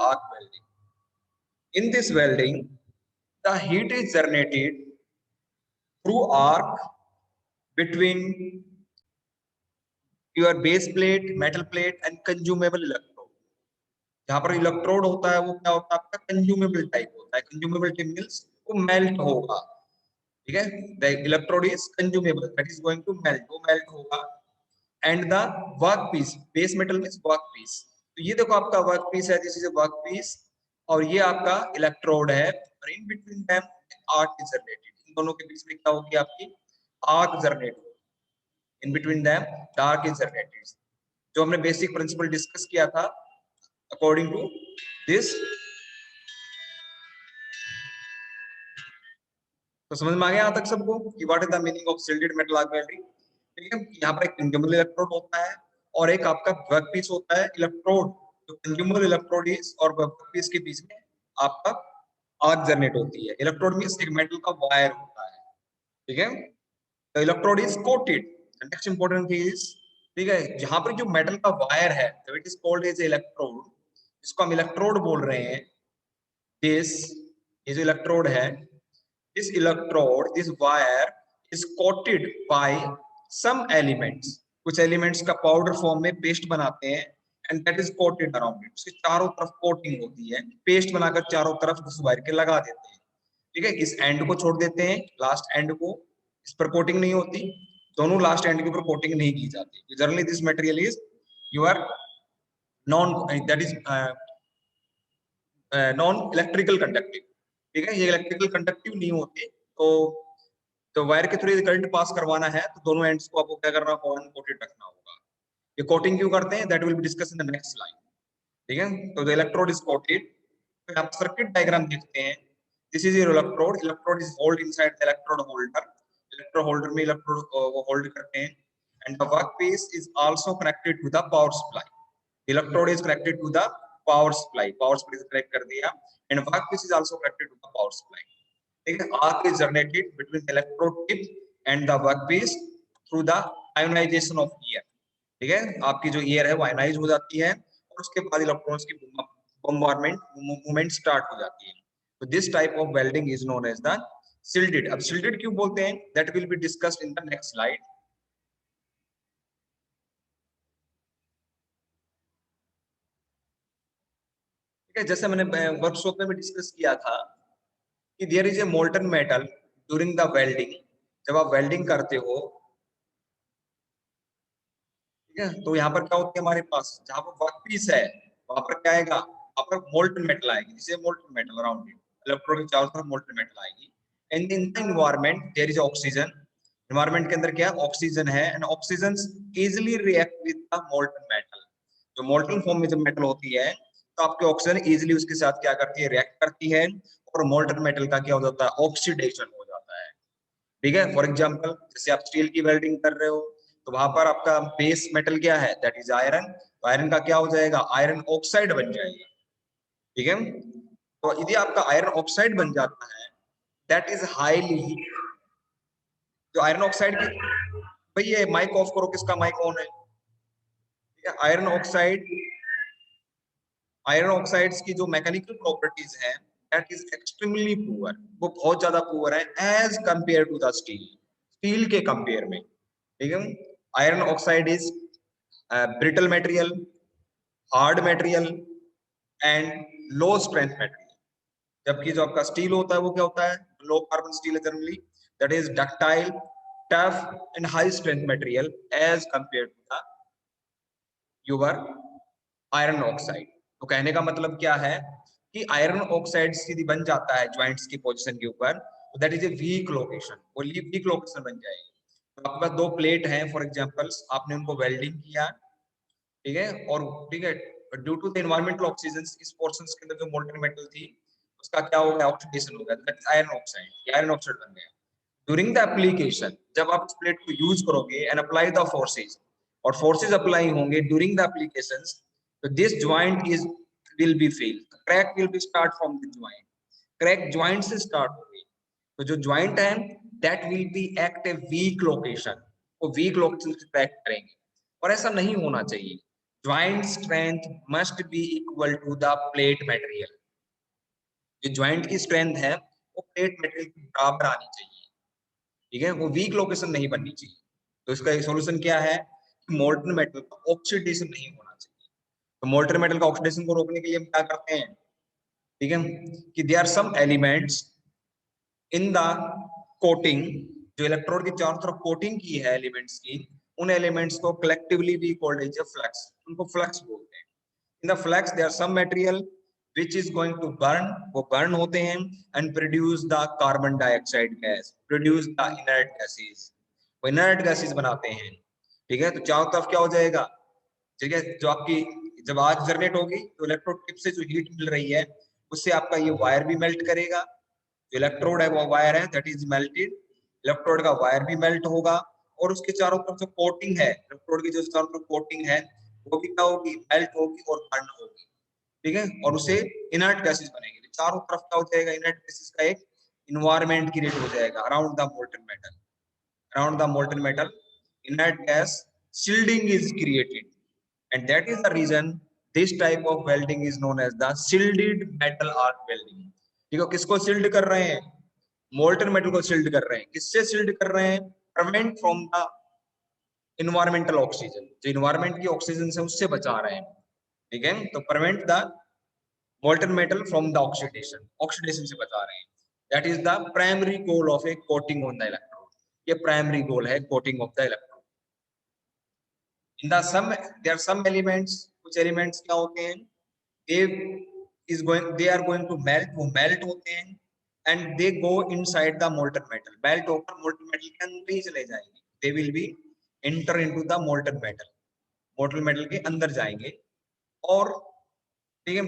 arc welding. In this welding, the heat is generated through arc between your base plate, metal plate and consumable electrode. जहां पर electrode होता है वो क्या होता है आपका कंज्यूमेबल टाइप होता है. कंज्यूमेबल टाइप मींस वो मेल्ट होगा. ठीक है, the electrode is consumable, that is going to melt, वो मेल्ट होगा. And the work piece, base metal means work piece. तो ये देखो आपका वर्क पीस है, this is a work piece, और ये आपका इलेक्ट्रोड है. और in between them arc is generated. इन दोनों के बीच में क्या होगी आपकी आर्क जनरेट होगी. इन between them the arc is generated. जो हमने बेसिक प्रिंसिपल डिस्कस किया था अकॉर्डिंग टू दिस. तो समझ में आ गया यहाँ तक सबको कि what is the meaning of shielded metal arc welding. ठीक है, यहाँ पर एक कंज्यूमेबल इलेक्ट्रोड होता है और एक आपका वर्क पीस होता है. इलेक्ट्रोड जो कंज्यूमेबल इलेक्ट्रोड इज और वर्क पीस के बीच में आपका आर्क जनरेट होती है. इलेक्ट्रोड मींस एक मेटल का वायर होता है. ठीक है, तो electrode is coated. Next important thing is, ठीक है, जहां पर जो मेटल का वायर है तो it is called as electrode. इसको हम इलेक्ट्रोड बोल रहे हैं. दिस ये जो इलेक्ट्रोड है, this electrode, this wire is coated by some elements. कुछ एलिमेंट्स का पाउडर फॉर्म में पेस्ट बनाते हैं and that is coated around it. उसके चारों तरफ कोटिंग होती है, पेस्ट बनाकर चारों तरफ उस वायर के लगा देते हैं. ठीक है, इस एंड को छोड़ देते हैं, लास्ट एंड को. इस पर कोटिंग नहीं होती, दोनों लास्ट एंड के ऊपर कोटिंग नहीं की जाती. Generally this material is your non, that is non electrical conductive. ठीक है, ये इलेक्ट्रिकल कंडक्टिव नहीं होते. तो वायर के थ्रू यदि करंट पास करवाना है तो दोनों एंड्स को आपको क्या करना होगा, कोटेड रखना होगा. ये कोटिंग क्यों करते हैं, that will be discuss in the next slide. ठीक है, तो द इलेक्ट्रोड इज कोटेड. तो आप सर्किट डायग्राम देखते हैं. This is your electrode. Electrode is hold inside the electrode holder. Electrode holder में इलेक्ट्रोड वो होल्ड करते हैं. And the work piece is also connected to the power supply. Electrode is connected to the power supply. Power supply से connect कर दिया. And work piece is also connected to the power supply. ठीक है, arc is generated between the electrode tip and the workpiece through the ionization of air. ठीक है, आपकी जो air है वो आयनाइज हो जाती है और उसके बाद इलेक्ट्रॉन्स की बॉम्बार्डमेंट मूवमेंट स्टार्ट हो जाती है. तो this type of welding is known as the shielded. अब शिल्डेड क्यों बोलते हैं, that will be discussed in the next slide. ठीक है, जैसे मैंने वर्कशॉप में भी डिस्कस किया था कि there is a molten metal during the welding. जब आप वेल्डिंग करते हो, ठीक है, तो यहाँ पर क्या होता है हमारे पास, जहाँ पर वर्क पीस है वहां पर क्या आएगा, वहां पर मोल्टन मेटल आएगी. जिसे molten metal around it, electrode के चारों तरफ मोल्टन मेटल आएगी. And in the environment there is oxygen. Environment के अंदर क्या ऑक्सीजन है. And oxygen easily react with the molten metal. जो मोल्टन फॉर्म में जब मेटल होती है तो आपके ऑक्सीजन इजीली उसके साथ क्या करती है, रिएक्ट करती है. और मोल्टन मेटल का क्या हो जाता है, ऑक्सीडेशन हो जाता है. ठीक है, फॉर एग्जांपल जैसे आप स्टील की वेल्डिंग कर रहे हो तो वहां पर आपका बेस मेटल क्या है, दैट इज आयरन. तो आयरन का क्या हो जाएगा, आयरन ऑक्साइड बन जाएगा. ठीक है, तो यदि आपका आयरन ऑक्साइड बन जाता है दैट इज हाईली, जो आयरन ऑक्साइड की, भाई ये माइक ऑफ करो, किसका माइक ऑन है. आयरन ऑक्साइड, आयरन ऑक्साइड्स की जो मैकेनिकल प्रॉपर्टीज हैं दैट इज एक्सट्रीमली पुअर. वो बहुत ज्यादा पुअर है as compare to the steel. Steel के कंपेयर में. ठीक है, iron oxide is brittle material, hard material and low strength material. जबकि जो आपका स्टील होता है वो क्या होता है, लो कार्बन स्टील है generally, that is ductile, tough and high strength material as compare to the your iron oxide. तो कहने का मतलब क्या है कि आयरन ऑक्साइड यदि बन जाता है ज्वाइंट्स की पोजीशन के ऊपर तो that is a weak location. वो वीक लोकेशन बन जाएगी. तो आपके पास दो प्लेट हैं फॉर एग्जांपल, आपने उनको वेल्डिंग किया. ठीक है, और ठीक है, due to the environmental oxygen इस पोर्शंस के अंदर जो मोल्टन मेटल थी उसका क्या हो गया, ऑक्सीडेशन हो गया. That is iron oxide. Iron oxide बन गया. ड्यूरिंग द एप्लीकेशन, जब आप इस प्लेट को यूज करोगे एंड अप्लाई द फोर्सेज, और फोर्सेज अप्लाई होंगे ड्यूरिंग द एप्लीकेशंस, तो this joint is will be fail. Crack will be start from the joint. Crack joint से start होगी. तो जो joint है that will be at a weak location. वो weak location से crack करेंगे. और ऐसा नहीं होना चाहिए. Joint strength must be equal to the plate material. जो ज्वाइंट की स्ट्रेंथ है वो प्लेट मटेरियल के बराबर आनी चाहिए, ठीक है, वो वीक लोकेशन नहीं बननी चाहिए। तो इसका एक सॉल्यूशन क्या है कि मोल्टन मेटल का ऑक्सीडेशन नहीं होना चाहिए। तो मोल्टन मेटल का ऑक्सीडेशन को रोकने के लिए हम क्या करते हैं, ठीक है, कि there are some elements in the coating, जो इलेक्ट्रोड की चारों तरफ कोटिंग की है एलिमेंट्स की, उन एलिमेंट्स को collectively we called as a flux, उनको फ्लक्स बोलते हैं। In the flux there are some material which is going to burn, वो burn होते हैं and produce the carbon dioxide gas, produce the inert gases, वो inert gases बनाते हैं, ठीक है। तो चारों तरफ क्या हो जाएगा, ठीक है, जो आपकी जब आग जनरेट होगी तो इलेक्ट्रोड टिप से जो हीट मिल रही है उससे आपका ये वायर भी मेल्ट करेगा, जो इलेक्ट्रोड है वो वायर है दैट इज मेल्टेड, इलेक्ट्रोड का वायर भी मेल्ट होगा, और उसके चारों तरफ जो कोटिंग है, इलेक्ट्रोड की जो चारों तरफ कोटिंग है वो भी क्या होगी, मेल्ट होगी और बर्न होगी, ठीक है, और उसे इनर्ट गैसेस बनेगी। तो चारों तरफ क्या हो जाएगा, इनर्ट गैसेस का एक इन्वायरमेंट क्रिएट हो जाएगा around the molten metal, around the molten metal inert gas shielding is created, and that is the reason this type of welding is known as the shielded metal arc welding। ठीक है, किसको shield कर रहे हैं, molten metal को shield कर रहे हैं, किससे शिल्ड कर रहे हैं, prevent from the environmental oxygen, जो इन्वायरमेंट की ऑक्सीजन से उससे बचा रहे हैं, ठीक है, तो prevent the molten metal from the oxidation से बचा रहे हैं। that is the primary goal of a coating on the electrode, ये primary goal है coating of the electrode। in the some there are some elements, कुछ elements क्या होते हैं, they are going to melt, वो melt होते हैं and they go inside the molten metal, melt होकर molten metal के अंदर ही चले जाएंगे, they will be enter into the molten metal, molten metal के अंदर जाएंगे, और ठीक है,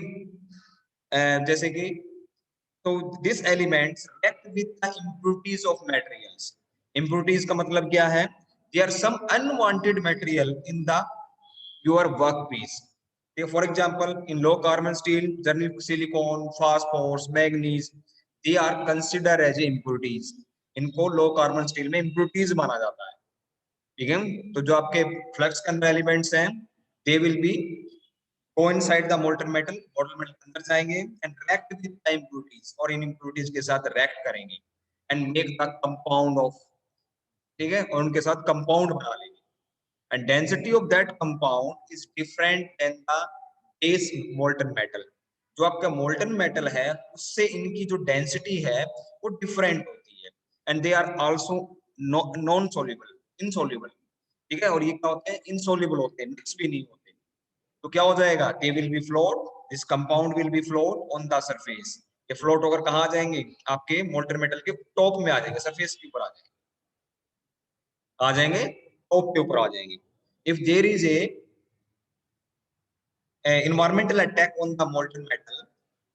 जैसे कि तो this elements react with the impurities of materials, impurities का मतलब क्या है, they are some unwanted material in the your work piece, for example in low carbon steel generally silicon, phosphorus, manganese, they are consider as impurities, इनको low carbon steel में impurities माना जाता है, ठीक है। तो जो आपके फ्लक्स के अंदर एलिमेंट्स हैं they will be go inside the molten metal, molten metal अंदर जाएंगे and react with the impurities, और इन impurities के साथ react करेंगे and make the compound of, ठीक है, और उनके साथ compound बना लेंगे, and density of that compound is different than the base molten metal, जो आपका molten metal है उससे इनकी जो density है वो different होती है, and they are also non soluble, insoluble, ठीक है, और ये क्या होते हैं, insoluble होते हैं, mix भी नहीं होते। तो क्या हो जाएगा, they will be float, this compound will be float on the surface, ये फ्लोट होकर कहाँ आ जाएंगे, आपके मोल्टन मेटल के टॉप में आ जाएंगे, सरफेस के ऊपर आ जाएंगे, टॉप के ऊपर आ जाएंगे। If there is a environmental attack on the molten metal,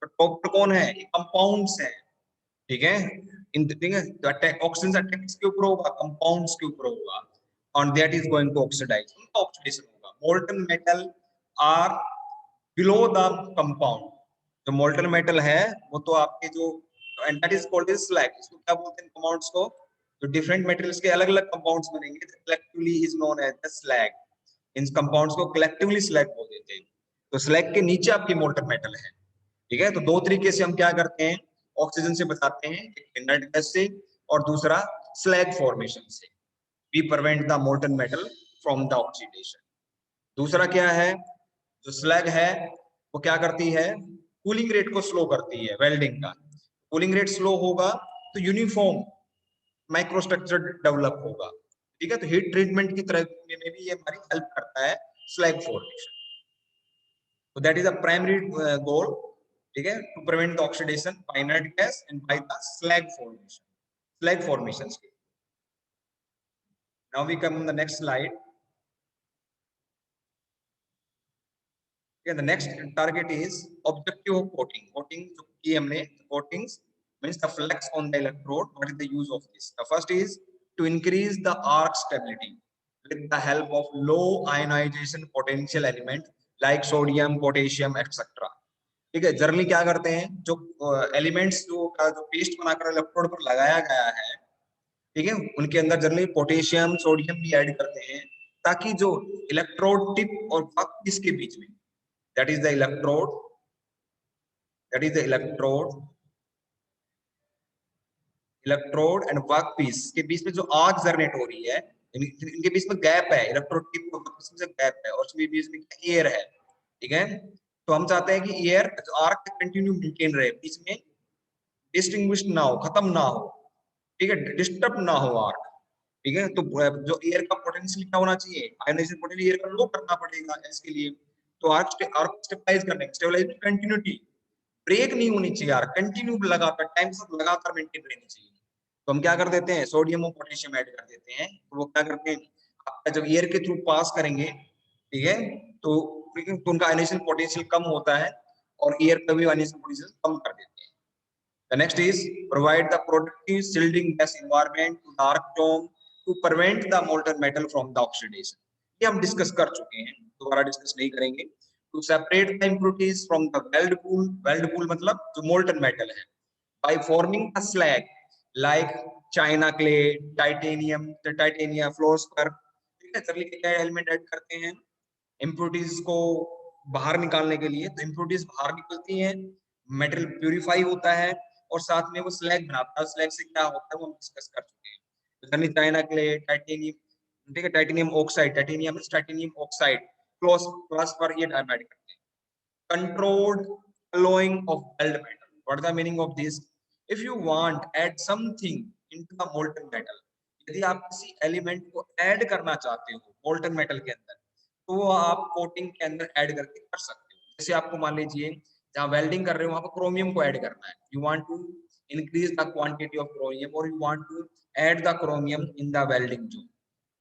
तो टॉप पर कौन है, ये कंपाउंड्स हैं, ठीक है, इन ठीक है, तो अटैक ऑक्सीजन अटैक किसके ऊपर होगा, कंपाउंड्स के ऊपर होगा, और that is going to oxidise, उनका ऑक्सीडेशन होगा। Molten metal are below the compound, जो मोल्टन मेटल है वो तो आपके जो and that is called is slag, इसको क्या बोलते हैं कंपाउंड्स को, जो डिफरेंट मटेरियल्स के अलग अलग कंपाउंड्स बनेंगे collectively is known as the slag, इन कंपाउंड्स को कलेक्टिवली स्लैग बोल देते हैं। तो स्लैग के नीचे आपकी मोल्टन मेटल है, ठीक है, तो दो तरीके से हम क्या करते हैं, ऑक्सीजन से बचाते हैं, एक इनर्ट गैस से और दूसरा स्लैग फॉर्मेशन से, we prevent the molten metal from the oxidation. दूसरा क्या है, जो स्लैग है वो क्या करती है, कूलिंग रेट को स्लो करती है, वेल्डिंग का कूलिंग रेट स्लो होगा तो यूनिफॉर्म माइक्रोस्ट्रक्चर डेवलप होगा, ठीक है, तो हीट ट्रीटमेंट की तरह में भी ये हमारी हेल्प करता है स्लैग फॉर्मेशन। तो that is a primary goal, ठीक है, to prevent the oxidation by inert gas and by the slag formation, slag formations के। Now we come on the next slide. Yeah, the next target is objective of coating. Coating जो की हमने, coatings means the flex on the electrode. What is the use of this? The first is to increase the arc stability with the help of low ionization potential element like sodium, potassium, etc. ठीक है, generally क्या करते हैं, जो elements जो का जो paste बनाकर इलेक्ट्रोड पर लगाया गया है, ठीक है, उनके अंदर जनरली पोटेशियम, सोडियम भी ऐड करते हैं ताकि जो इलेक्ट्रोड टिप और वर्कपीस के बीच में, that is the electrode and workpiece के बीच में जो आर्क जनरेट हो रही है, इनके बीच में गैप है, इलेक्ट्रोड टिप और वर्कपीस में गैप है, और उसमें बीच में एयर है, ठीक है। तो हम चाहते हैं कि एयर आर्क कंटिन्यू मेंटेन रहे, बीच में डिस्टिंग्विश ना हो, खत्म ना हो, ठीक है, डिस्टर्ब ना हो आर्क, ठीक है। तो जो एयर का पोटेंशियल क्या होना चाहिए, आयोनाइजेशन पोटेंशियल एयर का लो करना पड़ेगा इसके लिए। तो आर्क स्टेबलाइज करने, स्टेबलाइज कंटिन्यूटी, ब्रेक नहीं होनी चाहिए यार, कंटिन्यू लगातार टाइम से लगातार मेंटेन रहनी चाहिए। तो हम क्या कर देते हैं, सोडियम और पोटेशियम ऐड कर देते हैं। तो वो क्या करते हैं, आपका जब एयर के थ्रू पास करेंगे, ठीक है, तो उनका आयोनाइजेशन पोटेंशियल कम होता है और एयर का भी आयोनाइजेशन पोटेंशियल कम कर देते हैं। The next is provide the protective shielding gas environment to the arc dome to prevent the molten metal from the oxidation. ये हम डिस्कस कर चुके हैं, दोबारा डिस्कस नहीं करेंगे। To separate the impurities from the weld pool मतलब जो molten metal है, by forming a slag like china clay, titanium, fluorspar, ठीक है। चलिए क्या एलिमेंट ऐड करते हैं इम्प्योरिटीज को बाहर निकालने के लिए। तो इम्प्योरिटीज बाहर निकलती हैं, मेटल प्यूरिफाई होता है और साथ में वो स्लैग बनाता है। स्लैग से क्या होता है वो हम डिस्कस कर चुके हैं। तो चाइना क्ले, टाइटेनियम, ठीक है, टाइटेनियम ऑक्साइड क्लॉस पर ये ऐड करते हैं। Controlled allowing of weld metal, what the meaning of this, if you want add something into the molten metal, यदि आप किसी एलिमेंट को ऐड करना चाहते हो मोल्टन मेटल के अंदर, तो वो आप कोटिंग के अंदर ऐड करके कर सकते हो। जैसे आपको मान लीजिए जहां वेल्डिंग कर रहे हो वहां पर क्रोमियम को ऐड करना है, you want to increase the quantity of chromium और you want to add the chromium in the welding zone.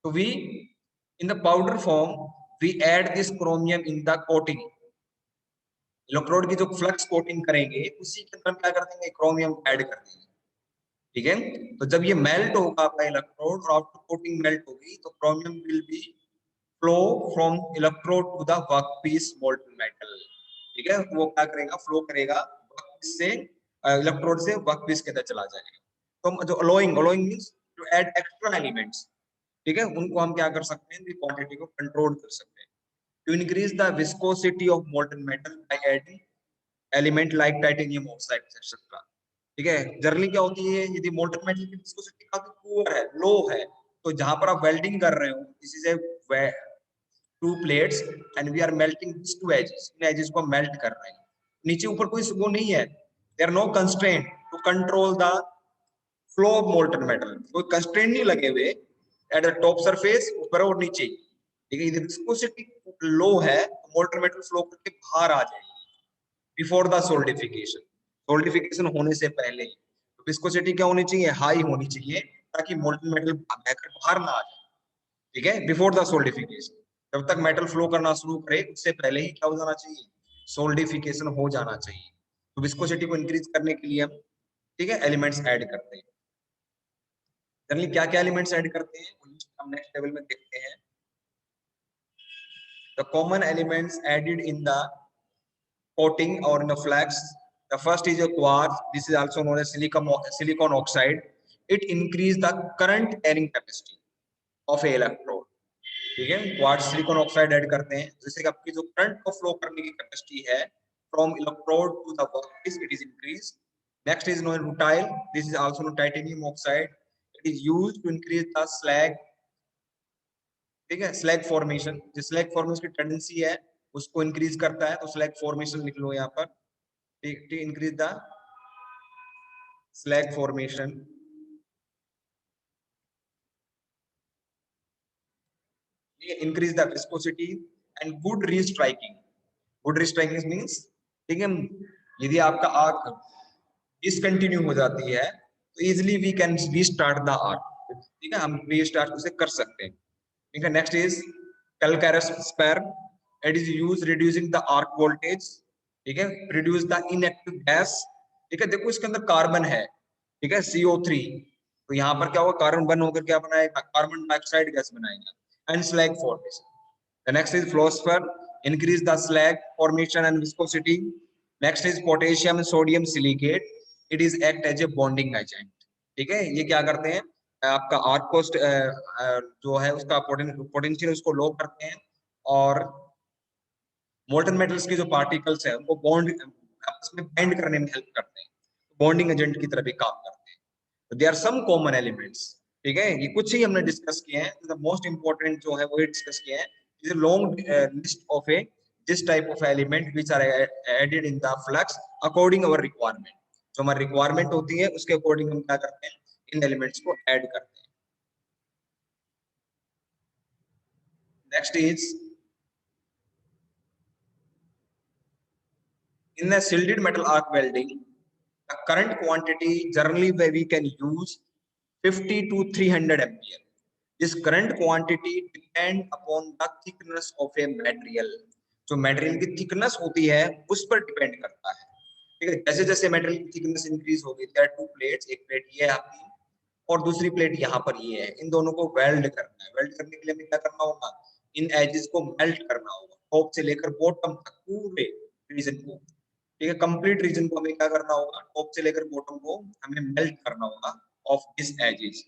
तो we in the powder form we add this chromium in the coating. Electrode की जो flux coating करेंगे उसी के अंदर क्या कर देंगे, क्रोमियम ऐड कर देंगे, ठीक है। तो जब ये मेल्ट होगा आपका इलेक्ट्रोड और आफ्टर कोटिंग मेल्ट होगी, तो chromium will be flow from electrode to the workpiece molten metal, ठीक है। वो क्या करेगा, फ्लो करेगा वर्कपीस से, इलेक्ट्रोड से वर्कपीस के अंदर चला जाएगा। तो जो alloying means to add extra elements, ठीक है, उनको हम क्या कर सकते हैं, क्वांटिटी को कंट्रोल कर सकते हैं। To increase the viscosity of molten metal by adding element like titanium oxide etcetera, ठीक है। जनरली क्या होती है, यदि मोल्टन मेटल की विस्कोसिटी काफी पुअर है, लो है, तो जहां पर आप वेल्डिंग कर रहे हो, this is a two plates and we are melting this two edges, इन एजेस को मेल्ट कर रहे हैं, नीचे ऊपर कोई वो नहीं है, there no constraint to control the flow of molten metal, कोई कंस्ट्रेंट नहीं लगे हुए एट द टॉप सरफेस, ऊपर और नीचे, ठीक है। यदि विस्कोसिटी लो है तो मोल्टन मेटल फ्लो करके बाहर आ जाएगी बिफोर द सोल्डिफिकेशन होने से पहले। तो विस्कोसिटी क्या होनी चाहिए, हाई होनी चाहिए, ताकि मोल्टन मेटल बहकर बाहर ना आ जाए, ठीक है, बिफोर द सोल्डिफिकेशन। जब तक मेटल फ्लो करना शुरू करे उससे पहले ही क्या हो जाना चाहिए, सोल्डिफिकेशन हो जाना चाहिए। तो विस्कोसिटी को इंक्रीज करने के लिए हम, ठीक है, एलिमेंट्स ऐड करते हैं। जनरली क्या क्या एलिमेंट्स ऐड करते हैं हम नेक्स्ट लेवल में देखते हैं। The common elements added in the coating or in the flax, the first is a quartz, this is also known as silicon oxide. It increase the current carrying capacity of a electrode, ठीक है। Quartz silicon oxide add करते हैं जिससे कि आपकी जो current को flow करने की कैपेसिटी है from electrode to the workpiece, it is increase. Next is known rutile, this is also known titanium oxide, it is used to increase the slag, ठीक है, स्लैग फॉर्मेशन, जो स्लैग फॉर्मेशन की tendency है उसको increase करता है। तो slag formation लिख लो यहाँ पर, ठीक, increase the slag formation, increase the viscosity and good restriking. Good restriking means, ठीक है, यदि आपका आर्क डिसकंटिन्यू हो जाती है तो easily we can restart the arc, ठीक है, हम रीस्टार्ट उसे कर सकते हैं, ठीक है। Next is calcareous spar, it is use reducing the arc voltage, ठीक है, रिड्यूस द इनएक्टिव गैस, ठीक है। देखो इसके अंदर कार्बन है, ठीक है, CO3, तो यहाँ पर क्या होगा, कार्बन बर्न होकर क्या बनाएगा, कार्बन डाइऑक्साइड गैस बनाएगा and slag formation. The next is phosphor, increase the slag formation and viscosity. Next is potassium sodium silicate, it is act as a bonding agent, ठीक है। ये क्या करते हैं, आपका आर्क कोस्ट जो है उसका पोटेंशियल उसको लो करते हैं, और मोल्टन मेटल्स के जो पार्टिकल्स हैं उनको बॉन्ड आपस में बाइंड करने में हेल्प करते हैं, बॉन्डिंग एजेंट की तरह भी काम करते हैं। तो they are some common elements, ठीक है, ये कुछ ही हमने डिस्कस किए हैं। द मोस्ट इंपॉर्टेंट जो है वो डिस्कस किए हैं। Is long list of a this type of element which are added in the flux according our requirement. जो हमारी रिक्वायरमेंट होती है उसके अकॉर्डिंग हम क्या करते हैं, इन एलिमेंट्स को ऐड करते हैं। Next is in a shielded metal arc welding, the current quantity generally where we can use 50 to 300 ampere. This current quantity depend upon the thickness of a material. जो material की thickness होती है उस पर depend करता है, ठीक है। जैसे जैसे मटेरियल की थिकनेस इंक्रीज होगी, देयर आर टू प्लेट्स, एक प्लेट ये है आपकी और दूसरी प्लेट यहाँ पर ये है, इन दोनों को वेल्ड करना है। वेल्ड करने के लिए हमें क्या करना होगा, इन एजेस को मेल्ट करना होगा, टॉप से लेकर बॉटम तक पूरे रीजन को, ठीक है, कंप्लीट रीजन को हमें क्या करना होगा, टॉप से लेकर बॉटम को हमें मेल्ट करना होगा ऑफ दिस एजेस।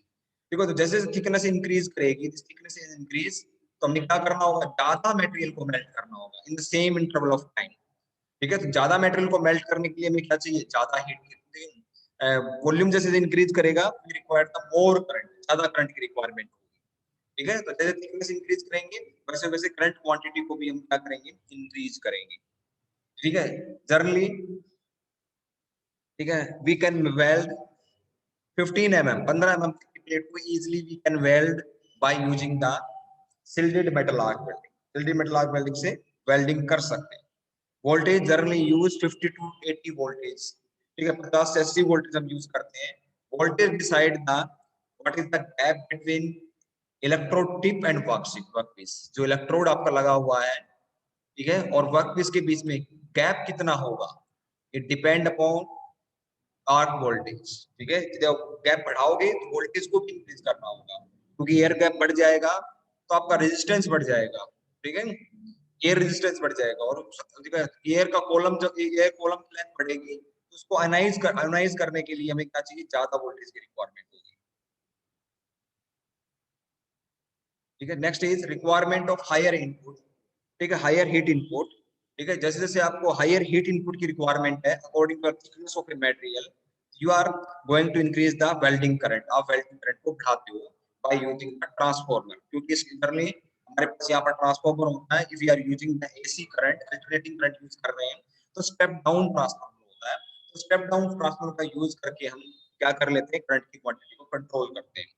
ठीक है, तो जैसे जैसे थिकनेस इंक्रीज करेगी, दिस थिकनेस इज इंक्रीज, तो हमें क्या करना होगा, ज्यादा मटेरियल को मेल्ट करना होगा in the same interval of time. ठीक है, तो ज्यादा मटेरियल को मेल्ट करने के लिए हमें क्या चाहिए, ज्यादा हीट। वॉल्यूम जैसे इंक्रीज करेगा, we require the more current, ज्यादा करंट की रिक्वायरमेंट होगी। ठीक है, तो जैसे थिकनेस इंक्रीज करेंगे वैसे वैसे करंट क्वांटिटी को भी हम क्या करेंगे, इंक्रीज करेंगे। ठीक है, जनरली, ठीक है, we can weld 15 mm 15 mm की प्लेट को easily we can weld by using the shielded metal arc welding. Shielded metal arc welding से वेल्डिंग कर सकते हैं। Voltage generally use 50 to 80 voltage, ठीक है, 50 से 80 वोल्टेज हम यूज करते हैं। Voltage decide the what is the gap between electrode tip and workpiece. जो इलेक्ट्रोड आपका लगा हुआ है, ठीक है, और वर्कपीस के बीच में गैप कितना होगा, it depend upon arc voltage. ठीक है, जब गैप बढ़ाओगे तो वोल्टेज को भी इंक्रीज करना होगा, क्योंकि एयर गैप बढ़ जाएगा तो आपका रेजिस्टेंस बढ़ जाएगा। ठीक है, एयर रेजिस्टेंस बढ़ जाएगा, और एयर का कॉलम, जब एयर कॉलम की लेंथ बढ़ेगी तो उसको आयोनाइज करने के लिए हमें क्या चाहिए, ज्यादा वोल्टेज की रिक्वायरमेंट होगी। ठीक है, next is requirement of higher input. ठीक है, हायर हीट इनपुट। ठीक है, जैसे जैसे आपको हायर हीट इनपुट की रिक्वायरमेंट है according to thickness of a material, you are going to increase the welding current. आप वेल्डिंग करंट को बढ़ाते हो बाय यूजिंग द ट्रांसफार्मर, क्योंकि जनरली हमारे पास यहाँ पर ट्रांसफार्मर होता है। If you are using the AC current, alternating current use कर रहे हैं, तो स्टेप डाउन ट्रांसफार्मर होता है। तो स्टेप डाउन ट्रांसफार्मर का यूज करके हम क्या कर लेते हैं, करंट की क्वांटिटी को कंट्रोल करते हैं।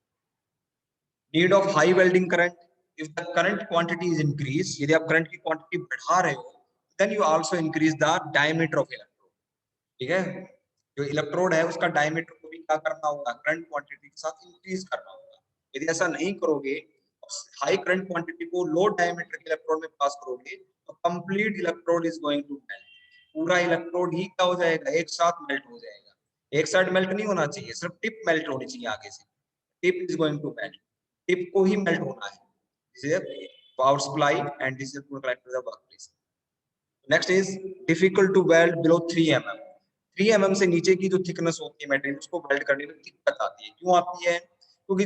Need of high welding current, if the current quantity is increased, यदि आप करंट की क्वांटिटी बढ़ा रहे हो, then you also increase the diameter of electrode। ठीक है, जो इलेक्ट्रोड है उसका डायमीटर को भी क्या करना होगा, करंट क्वांटिटी के साथ इंक्रीज करना होगा। यदि ऐसा नहीं करोगे, हाई करंट क्वांटिटी को लो डायमीटर के इलेक्ट्रोड में पास करोगे, तो complete electrode is going to melt. पूरा इलेक्ट्रोड ही क्या हो जाएगा, एक साथ मेल्ट हो जाएगा। एक साथ मेल्ट नहीं होना चाहिए, सिर्फ टिप मेल्ट होनी चाहिए आगे से। Tip is going to melt, tip को ही मेल्ट होना है। This is a power supply and this is connected to the workpiece. Next is difficult to weld below 3 mm। 3 mm से नीचे की जो थिकनेस होती है मटेरियल, उसको वेल्ड करने में दिक्कत आती है। क्यों आती है, क्योंकि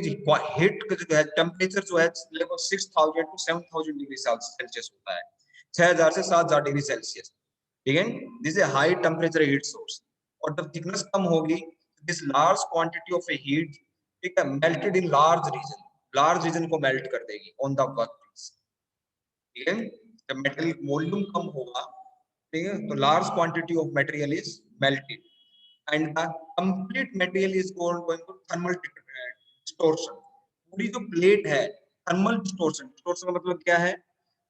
हीट का जो है टेम्परेचर जो है लगभग 6000 टू 7000 डिग्री सेल्सियस होता है, 6000 से 7000 डिग्री सेल्सियस। ठीक है, this is high temperature heat source. और जब थिकनेस कम होगी, this large quantity of A heat, ठीक है, मेल्टेड इन लार्ज रीजन को मेल्ट कर देगी ऑन द वर्कपीस। ठीक है, जब मेटेरियल वॉल्यूम कम होगा, ठीक है, तो large quantity of material is melted and the complete material is going to thermal distortion. पूरी जो प्लेट है, थर्मल डिस्टॉर्शन, डिस्टॉर्शन का मतलब क्या है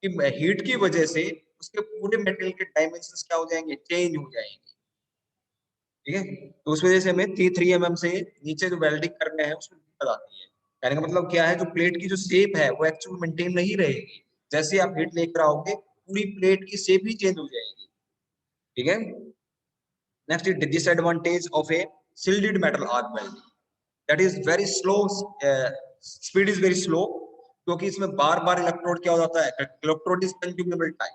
कि हीट की वजह से उसके पूरे मटेरियल के डायमेंशंस क्या हो जाएंगे, चेंज हो जाएंगे। ठीक है, तो उस वजह से हमें 3 mm से नीचे जो वेल्डिंग कर रहे हैं उसमें दिक्कत आती है। कहने का मतलब क्या है, जो प्लेट की जो शेप है वो एक्चुअल मेंटेन नहीं रहेगी। जैसे आप हीट लेकर आओगे, पूरी प्लेट की शेप ही चेंज हो जाएगी। ठीक है, next is disadvantage of a shielded metal arc welding, that is very slow, speed is very slow, क्योंकि इसमें बार बार इलेक्ट्रोड क्या हो जाता है, electrode is consumable time.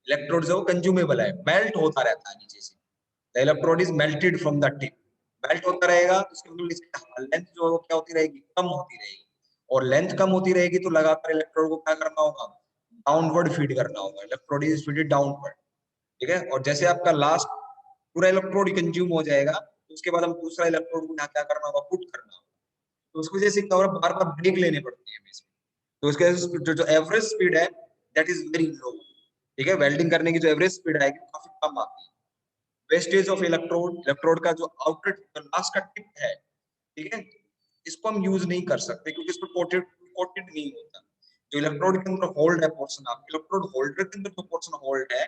Electrode जो कंज्यूमेबल है, मेल्ट होता रहता है नीचे से। The electrode is melted from the tip melt होता रहेगा तो उसके मतलब इसकी लेंथ जो है वो क्या होती रहेगी, कम होती रहेगी, और लेंथ कम होती रहेगी तो लगातार इलेक्ट्रोड को क्या करना होगा, डाउनवर्ड फीड करना होगा, इलेक्ट्रोड इज फीडेड डाउनवर्ड, ठीक है। और जैसे आपका लास्ट पूरा इलेक्ट्रोड कंज्यूम हो जाएगा तो उसके बाद हम दूसरा इलेक्ट्रोड को यहाँ क्या करना होगा, पुट करना होगा, तो उसकी वजह से क्या हो रहा है, बार बार ब्रेक लेने पड़ती है हमें इसमें, तो उसके जो एवरेज स्पीड है दैट इज वेरी लो, ठीक है। वेल्डिंग करने की जो एवरेज स्पीड आएगी वो काफी कम आती है। वेस्टेज ऑफ इलेक्ट्रोड, इलेक्ट्रोड का जो आउटर लास्ट का टिप है, ठीक है, इसको हम यूज नहीं कर सकते क्योंकि इस पर कोटेड कोटेड नहीं होता। जो इलेक्ट्रोड के अंदर होल्ड है पोर्शन, आप इलेक्ट्रोड होल्डर के अंदर जो पोर्शन होल्ड है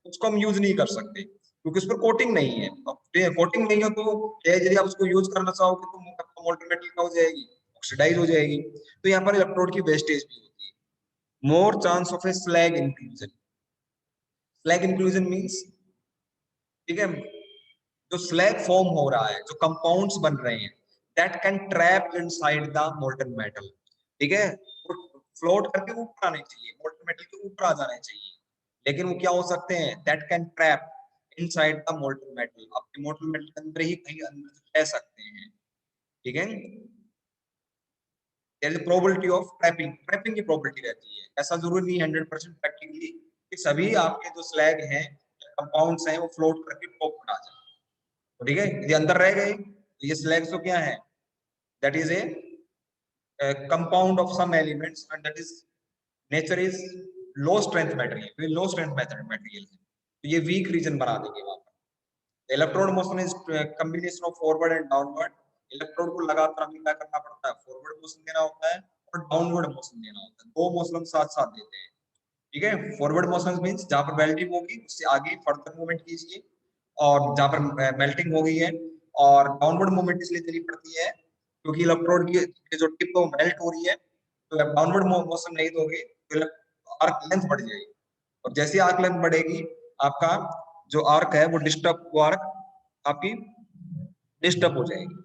उसको हम यूज नहीं कर सकते क्योंकि उस पर कोटिंग नहीं है। अब कोटिंग नहीं हो तो यदि आप उसको यूज करना चाहोगे तो मोल्टन मेटल क्या हो जाएगी, ऑक्सीडाइज हो जाएगी, तो यहाँ पर इलेक्ट्रोड की वेस्टेज भी होती है। More chance of A slag inclusion, slag inclusion means, ठीक है, जो स्लैग फॉर्म हो रहा है, जो कंपाउंड्स बन रहे हैं, that can trap inside the molten metal, ठीक है, वो फ्लोट करके ऊपर आने चाहिए, मोल्टन मेटल के ऊपर आ जाने चाहिए, लेकिन वो क्या हो सकते हैं, that can trap inside the molten metal, आपके मोल्टन मेटल के अंदर ही कहीं अंदर रह सकते हैं, ठीक है। There is probability of trapping, trapping की प्रोबेबिलिटी रहती है, ऐसा जरूरी नहीं 100% प्रैक्टिकली कि सभी आपके जो स्लैग हैं, कंपाउंड्स हैं, वो फ्लोट करके टॉप पर आ जाए, ठीक है। ये अंदर रह गए तो ये स्लैग्स तो क्या है, that is a compound of some elements and that is nature is low strength material, low strength material है, तो ये वीक रीजन बना देंगे वहां पर। Electrode motion is combination of forward and downward, electrode को लगातार हमें क्या करना पड़ता है, फॉरवर्ड मोशन देना होता है और डाउनवर्ड मोशन देना होता है, दो मोशन हम साथ साथ देते हैं, ठीक है। फॉरवर्ड मोशन मींस जहां पर वेल्डिंग होगी उससे आगे फर्दर मूवमेंट कीजिए, और जहां पर मेल्टिंग हो गई है, और डाउनवर्ड मूवमेंट इसलिए देनी पड़ती है क्योंकि इलेक्ट्रोड की जो टिप है मेल्ट हो रही है, तो डाउनवर्ड मोशन नहीं दोगे तो आर्क लेंथ बढ़ जाएगी, और जैसे आर्क लेंथ बढ़ेगी आपका जो आर्क है वो डिस्टर्ब, वो आर्क आपकी डिस्टर्ब हो जाएगी,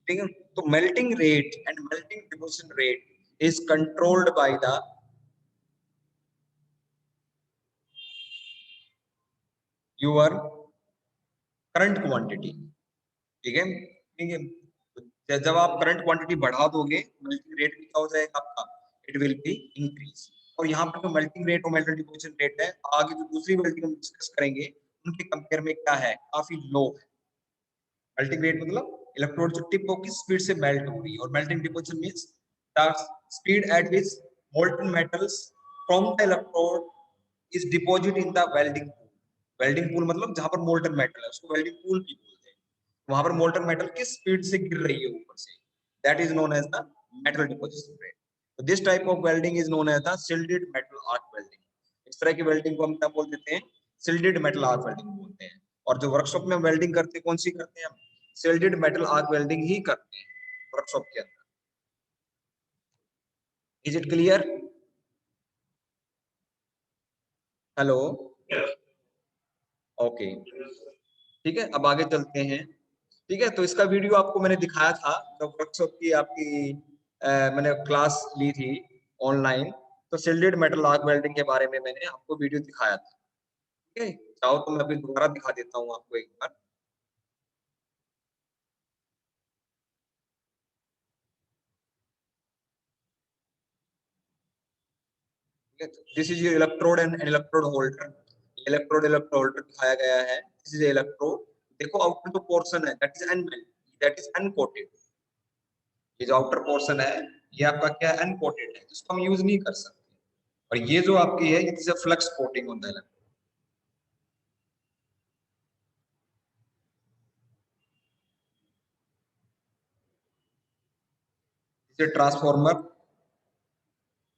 ठीक है। तो melting rate and melting deposition rate is controlled by the your current quantity, ठीक है, ठीक है। जब आप करंट क्वांटिटी बढ़ा दोगे मेल्टिंग रेट भी क्या हो जाएगा आपका, इट विल बी इंक्रीज। और यहाँ पर जो मेल्टिंग रेट और मेल्टिंग डिपोजिशन रेट है, आगे जो दूसरी मेल्टिंग हम डिस्कस करेंगे उनके कंपेयर में क्या है, काफी लो है। मेल्टिंग रेट मतलब इलेक्ट्रोड जो टिप हो किस स्पीड से मेल्ट हो रही है, और melting deposition means the speed at which molten metals from the electrode is deposit in the welding pool. Welding pool मतलब जहां पर मोल्टन मेटल है उसको वेल्डिंग पूल भी बोलते हैं, वहां पर मोल्टन मेटल किस स्पीड से गिर रही है ऊपर से, that is known as the metal deposition rate. तो this type of welding is known as the shielded metal arc welding. इस तरह की वेल्डिंग को हम क्या बोल देते हैं, शिल्डेड मेटल आर्क वेल्डिंग बोलते हैं। और जो वर्कशॉप में वेल्डिंग करते हैं कौन सी करते हैं हम, शिल्डेड मेटल आर्क वेल्डिंग ही करते हैं वर्कशॉप के अंदर। Is it clear? Hello, okay, ठीक है, अब आगे चलते हैं, ठीक है। तो इसका वीडियो आपको मैंने दिखाया था जब वर्कशॉप की आपकी मैंने क्लास ली थी ऑनलाइन, तो शिल्डेड मेटल आर्क वेल्डिंग के बारे में मैंने आपको वीडियो दिखाया था, ठीक है। चाहो तो मैं अभी दोबारा दिखा देता हूँ आपको एक बार, ठीक है। This is your electrode and electrode holder, electrode electrode holder दिखाया गया है, दिस इज इलेक्ट्रोड। देखो आउटर जो पोर्शन है that is unmelt, that is uncoated, ये जो आउटर पोर्शन है ये आपका क्या है, अनकोटेड है, जिसको हम यूज नहीं कर सकते। और ये जो आपकी है ये फ्लक्स कोटिंग होता है, इसे ट्रांसफॉर्मर,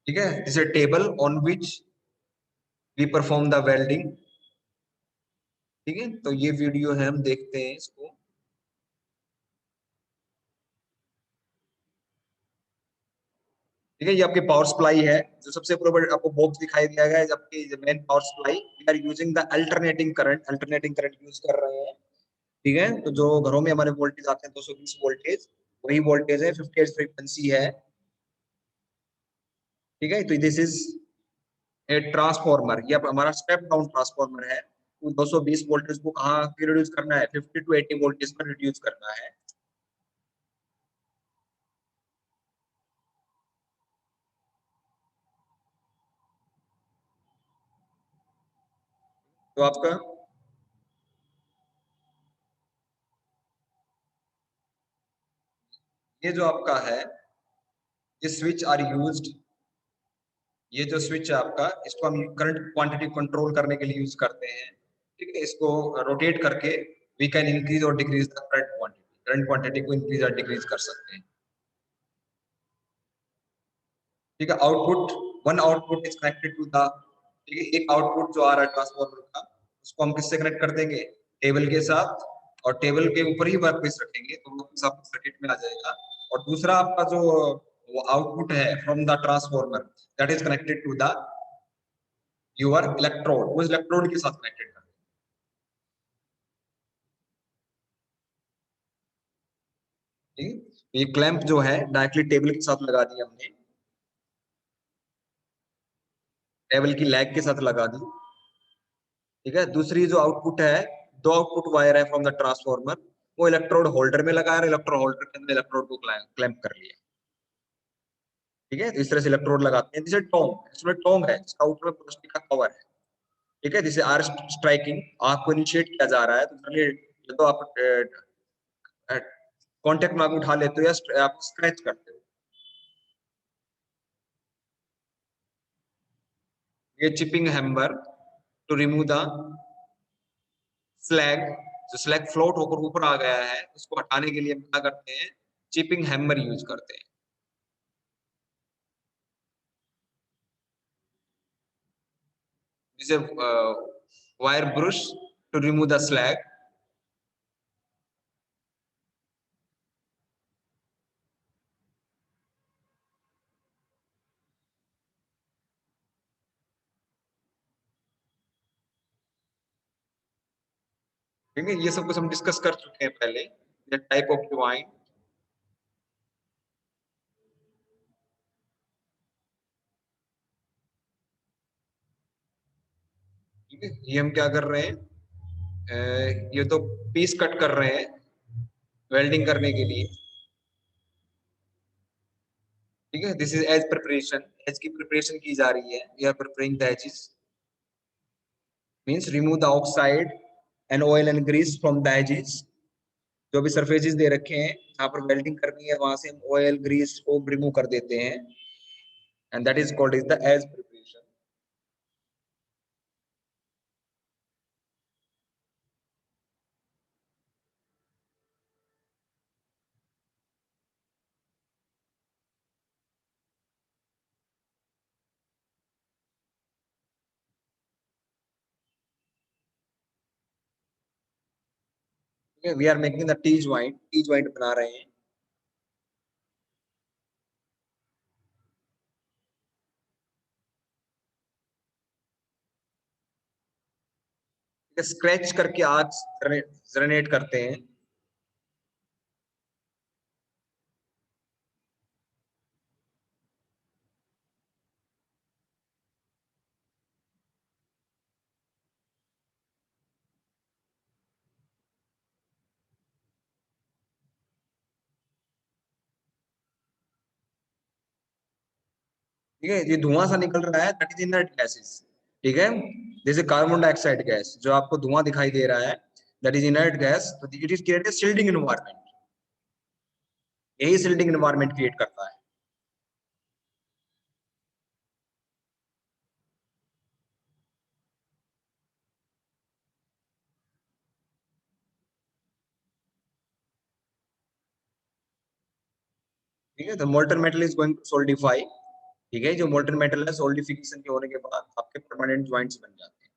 ठीक है, इसे table on which we perform the welding, ठीक है। तो ये वीडियो है, हम देखते हैं इसको, ठीक है। ये आपकी पावर सप्लाई है, जो सबसे ऊपर आपको बॉक्स दिखाई दिया गया है, जबकि main power supply we are using the alternating current use कर रहे हैं, ठीक है। तो जो घरों में हमारे वोल्टेज आते हैं 220 वोल्टेज, वही वोल्टेज है, 50 हर्ट्ज फ्रीक्वेंसी है, ठीक है। तो दिस इज ए ट्रांसफॉर्मर, ये हमारा स्टेप डाउन ट्रांसफॉर्मर है। तो 220 वोल्टेज को कहाँ रिड्यूस करना है, 50 to 80 वोल्टेज पर रिड्यूस करना है, तो आपका ये जो आपका है, ये स्विच आर यूज्ड, ये जो स्विच है आपका, इसको हम करंट क्वांटिटी कंट्रोल करने के लिए यूज करते हैं। ठीक है, इसको रोटेट करके वी कैन इंक्रीज और डिक्रीज द करंट क्वांटिटी को इंक्रीज और डिक्रीज कर सकते हैं। ठीक है, output, one output is connected to the, ठीक है, एक आउटपुट जो आ रहा है ट्रांसफार्मर का, उसको हम किससे कनेक्ट कर देंगे, टेबल के साथ, और टेबल के ऊपर ही वर्कपीस रखेंगे तो वर्कपीस आपको सर्किट में आ जाएगा। और दूसरा आपका जो वो आउटपुट है from the transformer, that is connected to the your electrode, उस इलेक्ट्रोड के साथ कनेक्टेड कर। ठीक है, ये क्लैंप जो है डायरेक्टली टेबल के साथ लगा दी हमने, टेबल की लेग के साथ लगा दी। ठीक है, दूसरी जो आउटपुट है, दो आउटपुट वायर है फ्रॉम द ट्रांसफार्मर, वो इलेक्ट्रोड होल्डर में लगाया और इलेक्ट्रोड होल्डर के अंदर इलेक्ट्रोड को क्लैंप कर लिया। ठीक है, तो इस तरह से इलेक्ट्रोड लगाते हैं। जैसे टोंग, इसमें टोंग है, इसका आउटर में प्लास्टिक का कवर है। ठीक है, जैसे आर स्ट्राइकिंग, आग को इनिशिएट किया जा रहा है, तो चलिए ये तो आप कांटेक्ट में आग उठा लेते हो या आप स्क्रैच करते हो। ये chipping hammer to remove the slag, जो स्लैग फ्लोट होकर ऊपर आ गया है उसको हटाने के लिए हम क्या करते हैं, चिपिंग हैमर यूज करते हैं। जैसे wire brush to remove the slag. ठीक है, ये सब कुछ हम डिस्कस कर चुके हैं पहले, टाइप ऑफ ज्वाइंट। ठीक है, ये हम क्या कर रहे हैं, ये तो पीस कट कर रहे हैं वेल्डिंग करने के लिए। ठीक है, this is edge preparation, edge की प्रिपरेशन की जा रही है, we are preparing the edges, means remove the oxide and oil and grease from the edges. जो भी सरफेसेस दे रखे हैं जहां पर वेल्डिंग करनी है, वहां से हम ऑयल ग्रीस को रिमूव कर देते हैं, and that is called is the edge preparation. We are making the T joint बना रहे हैं। स्क्रैच करके आग जनरेट करते हैं। ठीक है, ये धुआं सा निकल रहा है, दैट इज इनर्ट गैसेस। ठीक है, जैसे कार्बन डाइऑक्साइड गैस जो आपको धुआं दिखाई दे रहा है, दैट इज इनर्ट गैस, तो it is created shielding environment, यही शिल्डिंग एनवायरनमेंट क्रिएट करता है। ठीक है, तो molten metal is going to solidify. ठीक है, जो मोल्टन मेटल है, सोल्डिफिकेशन के होने के बाद आपके परमानेंट ज्वाइंट्स बन जाते हैं।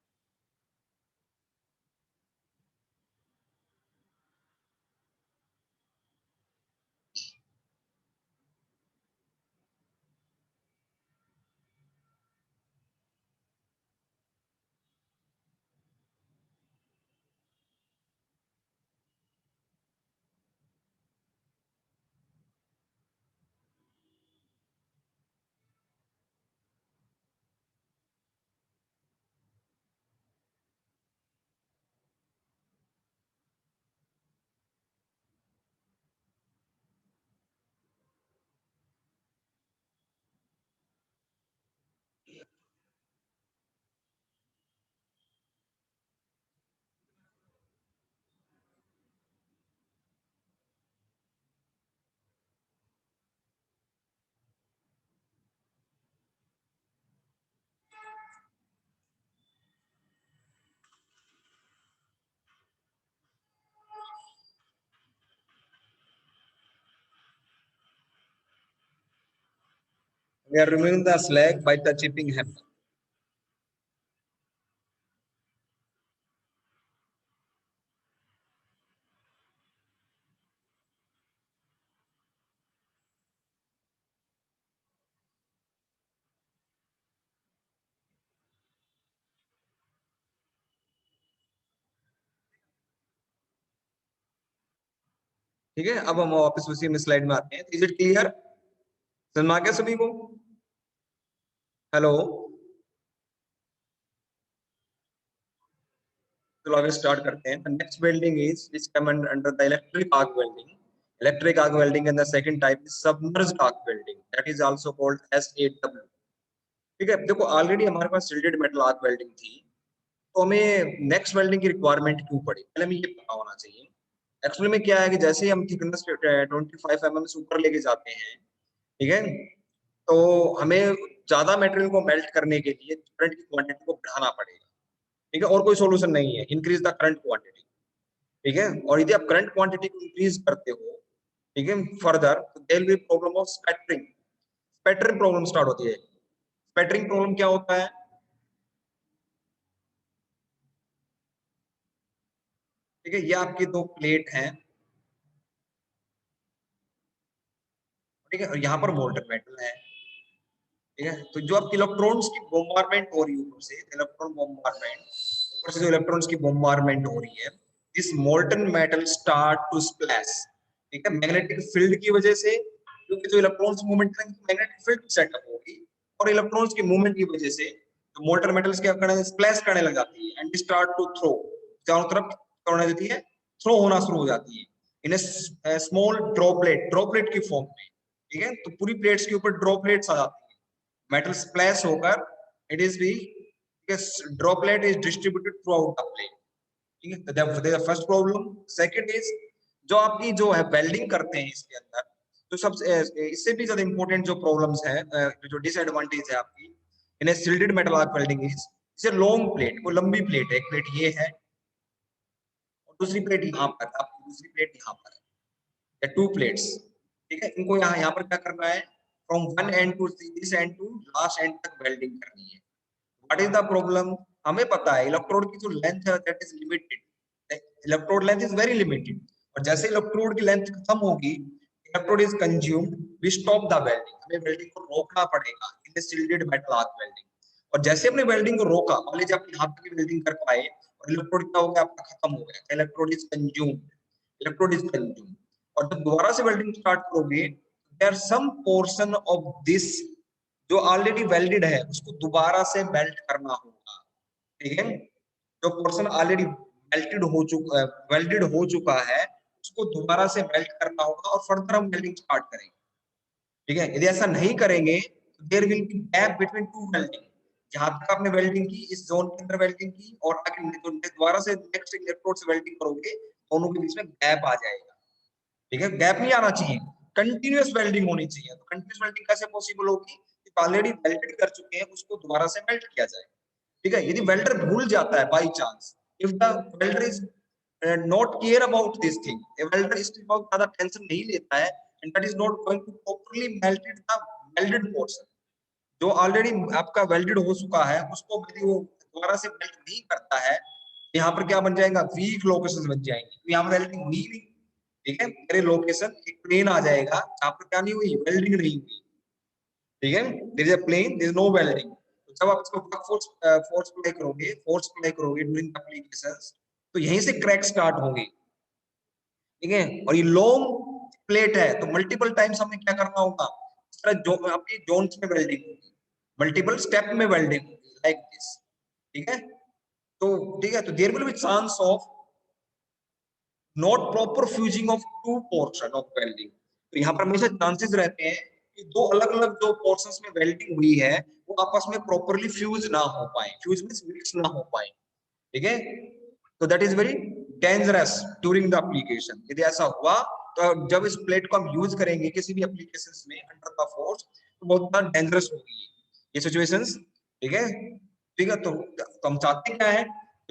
We are removing the slag by the chipping hammer. ठीक है, अब हम वापस उसी में स्लाइड में आते हैं। Is it clear? समझ आ गया सभी को? हेलो, चलो आगे स्टार्ट करते हैं। Next welding is which come under the electric arc welding. Electric arc welding and the second type is submerged arc welding, that is also called SAW। ठीक है, देखो ऑलरेडी हमारे पास शिल्डेड मेटल आर्क वेल्डिंग थी, तो हमें next welding की requirement क्यों पड़ी, पहले हमें ये पता होना चाहिए। एक्चुअली में क्या है कि जैसे ही हम थिकनेस 25 mm से ऊपर लेके जाते हैं, ठीक है, तो हमें ज्यादा मटेरियल को मेल्ट करने के लिए करंट की क्वांटिटी को बढ़ाना पड़ेगा। ठीक है, और कोई सॉल्यूशन नहीं है, इंक्रीज द करंट क्वांटिटी। ठीक है, और यदि आप करंट क्वांटिटी को इंक्रीज करते हो, ठीक है, फर्दर, तो there will be problem of spattering. Spattering problem start होती है। स्पैटरिंग प्रॉब्लम क्या होता है? ठीक है, ये आपकी दो प्लेट हैं, ठीक है, और यहाँ पर मोल्टन मेटल है। ठीक है, तो जो आपकी इलेक्ट्रॉन्स की बॉम्बारमेंट हो रही है ऊपर से, इलेक्ट्रॉन बॉम्बारमेंट, ऊपर से जो इलेक्ट्रॉन्स की बॉम्बारमेंट हो रही है, this molten metal start to splash. ठीक है, मैग्नेटिक फील्ड की वजह से, क्योंकि जो इलेक्ट्रॉन्स मूवमेंट करेंगे मैग्नेटिक फील्ड सेटअप होगी, और इलेक्ट्रॉन्स की मूवमेंट की वजह से तो मोल्टन मेटल्स क्या करने, स्प्लैश करने लग जाती है एंड स्टार्ट टू थ्रो, चारों तरफ करने देती है, थ्रो होना शुरू हो जाती है इन स्मॉल ड्रॉपलेट, ड्रॉपलेट की फॉर्म में। ठीक है, तो पूरी प्लेट्स के ऊपर ड्रॉपलेट्स आ जाती है, मेटल स्प्लैश होकर it is be droplet is distributed throughout the plate. ठीक है, तो फर्स्ट प्रॉब्लम। सेकंड इज जो आपकी जो है वेल्डिंग करते हैं इसके अंदर, तो सबसे इससे भी ज्यादा इंपॉर्टेंट जो प्रॉब्लम्स है, जो डिसएडवांटेज है आपकी इन शिल्डेड मेटल आर्क वेल्डिंग इज, जैसे लॉन्ग प्लेट, वो लंबी प्लेट है, एक प्लेट ये है और दूसरी प्लेट यहाँ पर, आपकी दूसरी प्लेट यहाँ पर है, या टू प्लेट्स। ठीक है, इनको यहाँ यहाँ पर क्या करना है, from one end to this end to last end तक वेल्डिंग करनी है। What is the problem? हमें पता है इलेक्ट्रोड की जो लेंथ है that is limited, electrode length is very limited, और जैसे इलेक्ट्रोड की लेंथ खत्म होगी, electrode is consumed, we stop the welding, हमें वेल्डिंग को रोकना पड़ेगा in the shielded metal arc welding. और जैसे अपने वेल्डिंग को रोका, मान लीजिए अपने हाथ की वेल्डिंग कर पाए और इलेक्ट्रोड क्या हो गया, आपका खत्म हो गया, electrode is consumed, electrode is consumed. और जब दोबारा से वेल्डिंग स्टार्ट करोगे, there some portion of this जो ऑलरेडी वेल्डेड है उसको दोबारा से मेल्ट करना होगा। ठीक है, जो पोर्शन ऑलरेडी मेल्टेड हो चुका, वेल्डेड हो चुका है, उसको दोबारा से मेल्ट करना होगा और फर्दर हम वेल्डिंग स्टार्ट करेंगे। ठीक है, यदि ऐसा नहीं करेंगे तो there will be gap between two welding. जहां तक आपने वेल्डिंग की, इस जोन के अंदर वेल्डिंग की, और आगे जो दोबारा से नेक्स्ट इलेक्ट्रोड से वेल्डिंग करोगे, दोनों के बीच में गैप आ जाएगा। ठीक है, गैप नहीं आना चाहिए, कंटिन्यूअस वेल्डिंग होनी चाहिए। तो कंटिन्यूअस वेल्डिंग कैसे पॉसिबल होगी? ऑलरेडी वेल्डेड कर चुके हैं उसको दोबारा से मेल्ट किया जाए। ठीक है, यदि वेल्डर भूल जाता है by chance, if the welder is not care about this thing, welder इसकी बहुत ज्यादा टेंशन नहीं लेता है, and that is not going to properly melted the welded portion, जो ऑलरेडी आपका वेल्डेड हो चुका है, उसको यदि वो दोबारा से मेल्ट नहीं करता है, यहाँ पर क्या बन जाएगा, वीक लोकेशन बन जाएंगे, तो यहाँ पर वेल्डिंग हुई नहीं। ठीक है, मेरे लोकेशन एक प्लेन आ जाएगा जहां पर क्या नहीं हुई, वेल्डिंग नहीं हुई। ठीक है, there is a plane, there is no welding. तो जब आप इसको वर्क फोर्स फोर्स अप्लाई करोगे, ड्यूरिंग एप्लीकेशंस, तो यहीं से क्रैक स्टार्ट होंगे। ठीक है, और ये लॉन्ग प्लेट है, तो मल्टीपल टाइम्स हमें क्या करना होगा, इस तरह जो आपकी जोन्स में वेल्डिंग होगी, मल्टीपल स्टेप में वेल्डिंग होगी, लाइक दिस। ठीक है, तो ठीक है, तो there will be chance of not proper fusing of two portion of welding. तो यहाँ पर हमेशा चांसेस रहते हैं कि दो अलग अलग जो पोर्शंस में वेल्डिंग हुई है वो आपस में प्रॉपरली फ्यूज ना हो पाए, फ्यूज मींस मिक्स ना हो पाए। ठीक है, तो that is very dangerous during the application. यदि ऐसा हुआ तो जब इस प्लेट को हम यूज करेंगे किसी भी एप्लीकेशंस में अंडर द फोर्स, तो बहुत ज्यादा डेंजरस होगी ये सिचुएशंस। ठीक है, ठीक है, तो हम चाहते क्या है,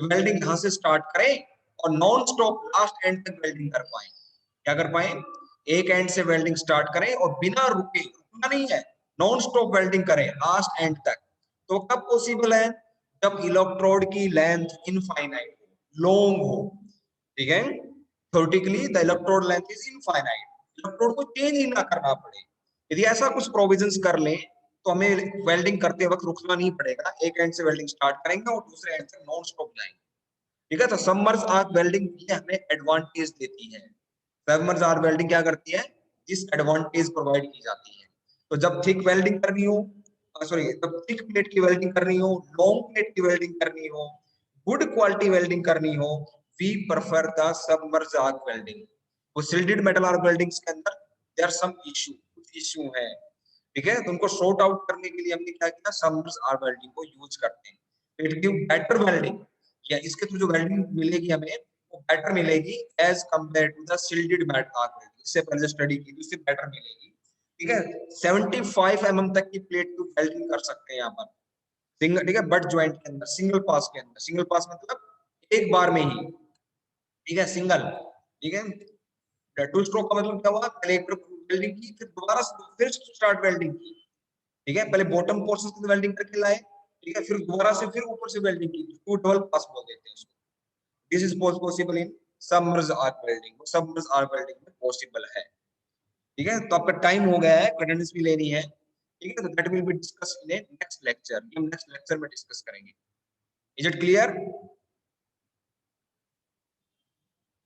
वेल्डिंग यहां से स्टार्ट करें और नॉन स्टॉप लास्ट एंड तक वेल्डिंग कर पाए। क्या कर पाए, एक एंड से वेल्डिंग स्टार्ट करें और बिना रुके, रुकना नहीं है, नॉन स्टॉप वेल्डिंग करें लास्ट एंड तक, तो कब पॉसिबल है? जब इलेक्ट्रोड की लेंथ इनफाइनाइट हो, लॉन्ग हो, ठीक है। Theoretically the electrode length is infinite, electrode को चेंज ही ना करना पड़े। यदि ऐसा कुछ प्रोविजंस कर लें तो हमें वेल्डिंग करते वक्त रुकना नहीं पड़ेगा, एक एंड से वेल्डिंग स्टार्ट करेंगे और दूसरे एंड से नॉन स्टॉप जाएंगे, ठीक है। तो सबमर्ज आर्क वेल्डिंग ये हमें एडवांटेज देती है। सबमर्ज आर्क वेल्डिंग क्या करती है? जिस एडवांटेज प्रोवाइड की जाती है। तो जब थिक वेल्डिंग करनी हो, सॉरी, जब थिक प्लेट की वेल्डिंग करनी हो, लॉन्ग प्लेट की वेल्डिंग करनी हो, गुड क्वालिटी वेल्डिंग करनी हो, we prefer the submerge arc welding. वो शिल्डेड मेटल आर्क वेल्डिंग्स के अंदर देयर आर सम इशू, कुछ इशू है, ठीक है। तो उनको सॉर्ट आउट करने के लिए हमने क्या किया? सबमर्ज आर्क वेल्डिंग को यूज करते हैं। इट गिव बेटर वेल्डिंग, या इसके थ्रू जो वेल्डिंग मिलेगी हमें वो बेटर मिलेगी as compare to the shielded metal arc welding. इससे पहले स्टडी की थी उससे बेटर मिलेगी, ठीक है। 75 mm तक की प्लेट की वेल्डिंग कर सकते हैं यहाँ पर सिंगल, ठीक है, बट ज्वाइंट के अंदर, सिंगल पास के अंदर। सिंगल पास मतलब एक बार में ही, ठीक है, सिंगल, ठीक है। टू स्ट्रोक का मतलब क्या हुआ? पहले एक वेल्डिंग की, फिर दोबारा फिर स्टार्ट वेल्डिंग की, ठीक है। पहले बॉटम पोर्शन से वेल्डिंग करके लाए, ठीक है, फिर दोबारा से फिर ऊपर से वेल्डिंग की, टू डबल पास बोल देते हैं उसको। This is possible in submerge arc welding, submerge arc welding में पॉसिबल है, ठीक है। तो आपका टाइम हो गया है, अटेंडेंस भी लेनी है, ठीक है। तो that will be discuss in next lecture, हम नेक्स्ट लेक्चर में डिस्कस करेंगे। Is it clear?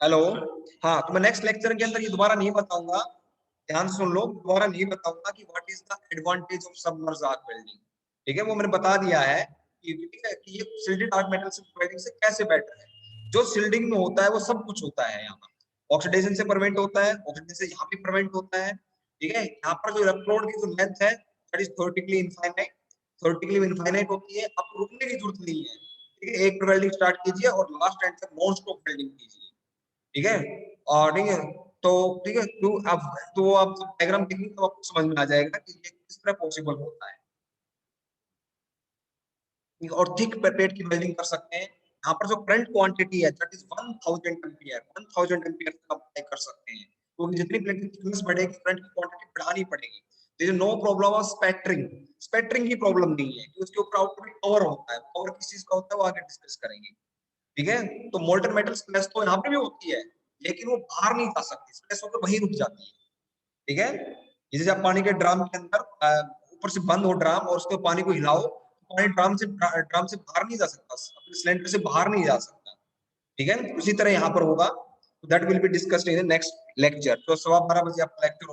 हेलो, हाँ, तो मैं नेक्स्ट लेक्चर के अंदर ये दोबारा नहीं बताऊंगा, ध्यान सुन लो, दोबारा नहीं बताऊंगा कि what is the advantage of submerge arc welding, ठीक है। वो मैंने बता दिया है कि, ठीक है, कि ये शिल्डेड आर्क मेटल से वेल्डिंग से कैसे बेटर है। जो शिल्डिंग में होता है वो सब कुछ होता है यहाँ पर, ऑक्सीडेशन से प्रिवेंट होता है, ऑक्सीडेशन से यहाँ भी प्रिवेंट होता है, ठीक है। यहाँ पर जो इलेक्ट्रोड की जो लेंथ है that is theoretically infinite, theoretically infinite होती है, आपको रुकने की जरूरत नहीं है, ठीक है। एक वेल्डिंग स्टार्ट कीजिए और लास्ट एंड तक नॉन स्टॉप वेल्डिंग कीजिए, ठीक है। और ठीक है, तो ठीक है, तो आप डायग्राम देखेंगे तो आपको समझ में आ जाएगा कि ये किस तरह पॉसिबल होता है। और थिक प्लेट की वेल्डिंग कर सकते हैं। यहाँ पर जो करंट क्वांटिटी है दैट इज 1000 एम्पीयर, 1000 एम्पीयर तक अप्लाई कर सकते हैं, क्योंकि जितनी प्लेट की थिकनेस बढ़ेगी करंट की क्वांटिटी बढ़ानी पड़ेगी। There is no problem of spattering, spattering की प्रॉब्लम नहीं है, क्योंकि उसके ऊपर आउटपुट पावर होता है, पावर किस चीज का होता है वो आगे डिस्कस करेंगे, ठीक है। तो मोल्टन मेटल स्प्लैश तो यहाँ पे भी होती है, लेकिन वो बाहर नहीं जा सकती, स्प्लैश होकर वहीं रुक जाती है, ठीक है। जैसे आप पानी के ड्राम के अंदर ऊपर से बंद हो ड्राम और उसके पानी को हिलाओ, तो पानी ड्राम से बाहर नहीं जा सकता, अपने सिलेंडर से बाहर नहीं जा सकता, ठीक है। उसी तरह यहाँ पर होगा, that will be discussed in next lecture. तो 12:15 बजे आपका लेक्चर